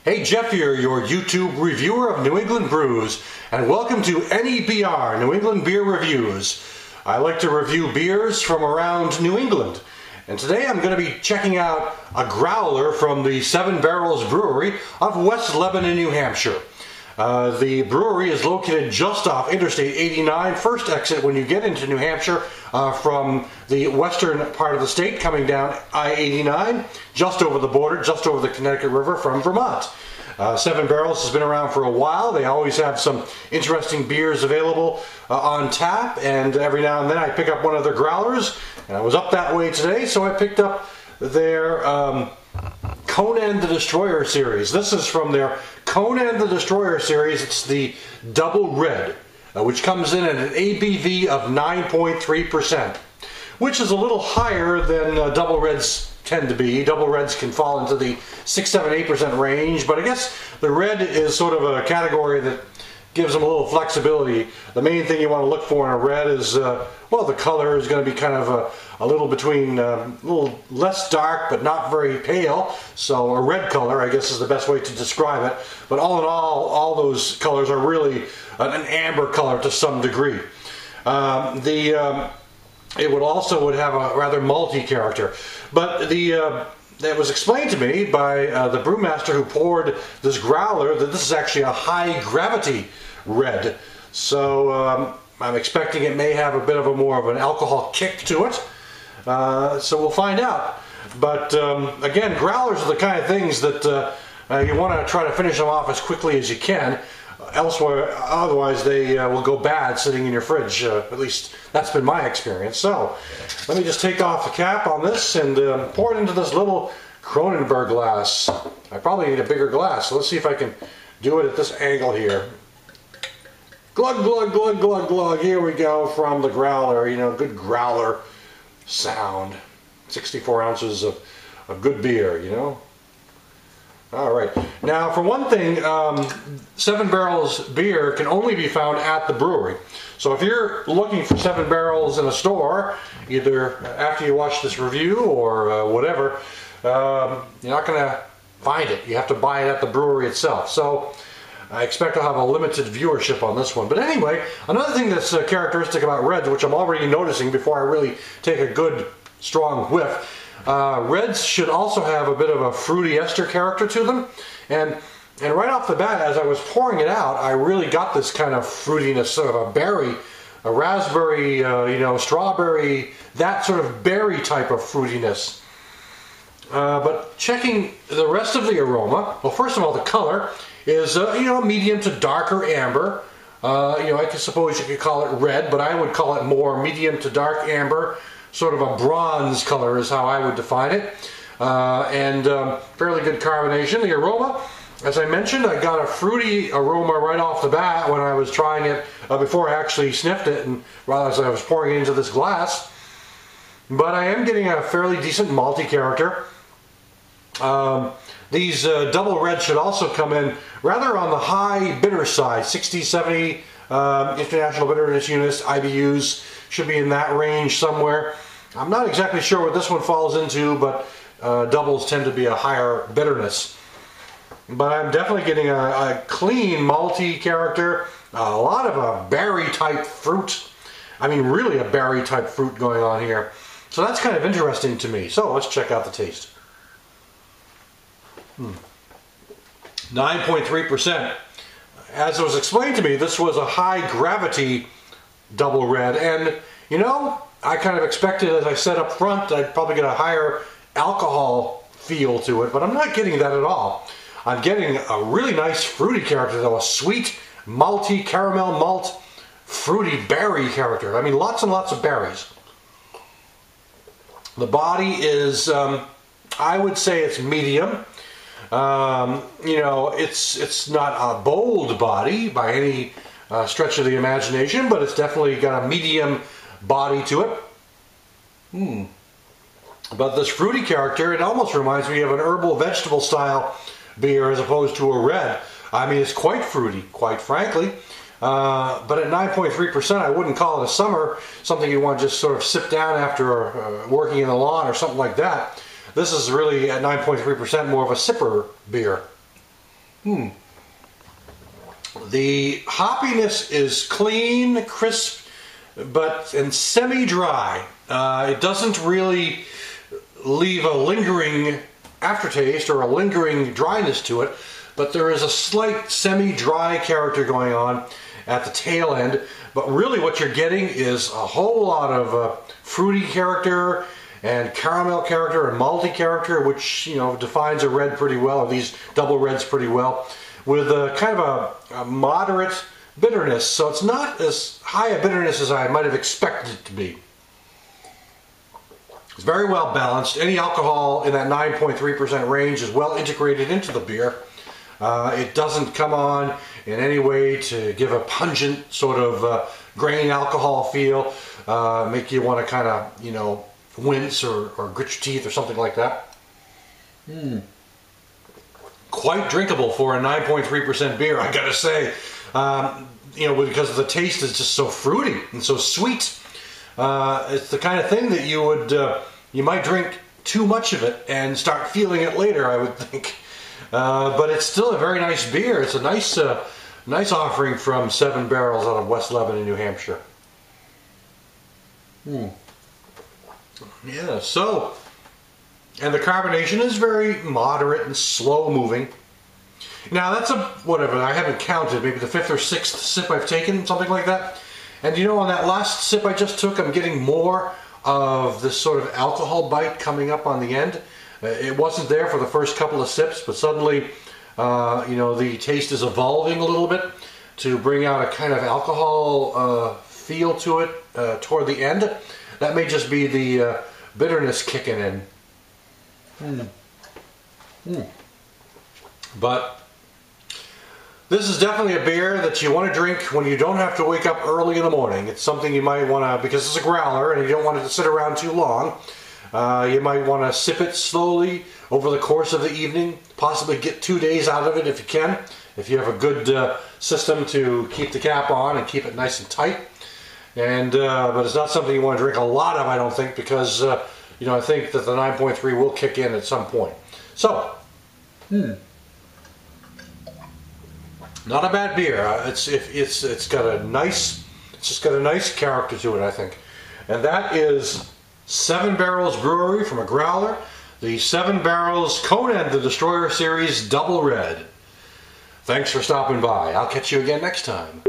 Hey, Jeff here, your YouTube reviewer of New England brews, and welcome to NEBR, New England Beer Reviews. I like to review beers from around New England, and today I'm going to be checking out a growler from the Seven Barrels Brewery of West Lebanon, New Hampshire. The brewery is located just off Interstate 89, first exit when you get into New Hampshire from the western part of the state, coming down I-89, just over the border, just over the Connecticut River from Vermont. Seven Barrels has been around for a while. They always have some interesting beers available on tap, and every now and then I pick up one of their growlers, and I was up that way today, so I picked up their Conan the Destroyer series. This is from their Conan the Destroyer series. It's the Double Red, which comes in at an ABV of 9.3%, which is a little higher than Double Reds tend to be. Double Reds can fall into the 6, 7, 8% range, but I guess the red is sort of a category that gives them a little flexibility. The main thing you want to look for in a red is, well, the color is going to be kind of a little between, a little less dark but not very pale. So a red color, I guess, is the best way to describe it. But all in all those colors are really an amber color to some degree. It would have a rather malty character. But it was explained to me by the brewmaster who poured this growler that this is actually a high gravity red. So I'm expecting it may have a bit of more of an alcohol kick to it. So we'll find out. But again, growlers are the kind of things that you want to try to finish them off as quickly as you can. Otherwise they will go bad sitting in your fridge. At least that's been my experience. So let me just take off the cap on this and pour it into this little Kronenberg glass. I probably need a bigger glass, so let's see if I can do it at this angle here. Glug, glug, glug, glug, glug. Here we go from the growler. You know, good growler sound. 64 ounces of good beer, you know. All right. Now, for one thing, Seven Barrels beer can only be found at the brewery. So if you're looking for Seven Barrels in a store, either after you watch this review or whatever, you're not going to find it. You have to buy it at the brewery itself. So I expect I'll have a limited viewership on this one. But anyway, another thing that's characteristic about reds, which I'm already noticing before I really take a good, strong whiff, reds should also have a bit of a fruity ester character to them, and right off the bat, as I was pouring it out, I really got this kind of fruitiness, sort of a berry, a raspberry, strawberry, that sort of berry type of fruitiness. But checking the rest of the aroma, well, first of all, the color is medium to darker amber. I suppose you could call it red, but I would call it more medium to dark amber. Sort of a bronze color is how I would define it, and fairly good carbonation. The aroma, as I mentioned, I got a fruity aroma right off the bat when I was trying it, before I actually sniffed it, and rather as I was pouring it into this glass. But I am getting a fairly decent malty character. These double reds should also come in rather on the high bitter side, 60, 70 international bitterness units, IBUs, should be in that range somewhere. I'm not exactly sure what this one falls into, but doubles tend to be a higher bitterness. But I'm definitely getting a clean malty character, a lot of a berry type fruit. I mean, really a berry type fruit going on here. So that's kind of interesting to me. So let's check out the taste. 9.3%. As it was explained to me, this was a high gravity double red, and I kind of expected, as I said up front, I'd probably get a higher alcohol feel to it, but I'm not getting that at all. I'm getting a really nice fruity character, though, a sweet, malty, caramel malt, fruity berry character. I mean, lots and lots of berries. The body is, I would say it's medium. It's not a bold body by any stretch of the imagination, but it's definitely got a medium body to it. But this fruity character, it almost reminds me of an herbal vegetable style beer as opposed to a red. I mean, it's quite fruity, quite frankly. But at 9.3%, I wouldn't call it a summer, something you want to just sort of sip down after working in the lawn or something like that. This is really at 9.3% more of a sipper beer. The hoppiness is clean, crisp, and semi-dry. It doesn't really leave a lingering aftertaste or a lingering dryness to it, but there is a slight semi-dry character going on at the tail end. But really what you're getting is a whole lot of fruity character and caramel character and malty character, which, you know, defines a red pretty well, or these double reds pretty well, with a kind of a moderate bitterness. So it's not as high a bitterness as I might have expected it to be. It's very well balanced. Any alcohol in that 9.3% range is well integrated into the beer. It doesn't come on in any way to give a pungent sort of grain alcohol feel, make you want to kind of, you know, wince or grit your teeth or something like that. Quite drinkable for a 9.3% beer, I gotta say. You know, because the taste is just so fruity and so sweet. It's the kind of thing that you would, you might drink too much of it and start feeling it later, I would think. But it's still a very nice beer. It's a nice, nice offering from 7 Barrels out of West Lebanon, New Hampshire. Yeah, so, and the carbonation is very moderate and slow moving. Now that's a, whatever, I haven't counted, maybe the 5th or 6th sip I've taken, something like that. And you know, on that last sip I just took, I'm getting more of this sort of alcohol bite coming up on the end. It wasn't there for the first couple of sips, but suddenly, you know, the taste is evolving a little bit to bring out a kind of alcohol feel to it toward the end. That may just be the bitterness kicking in. But this is definitely a beer that you want to drink when you don't have to wake up early in the morning. It's something you might want to, because it's a growler and you don't want it to sit around too long. You might want to sip it slowly over the course of the evening, possibly get 2 days out of it if you can, if you have a good system to keep the cap on and keep it nice and tight. And but it's not something you want to drink a lot of, I don't think, because you know, I think that the 9.3 will kick in at some point. So, not a bad beer. It's got a nice, it's just got a nice character to it, I think. And that is 7 Barrels Brewery from a growler, the 7 Barrels Conan the Destroyer Series Double Red. Thanks for stopping by. I'll catch you again next time.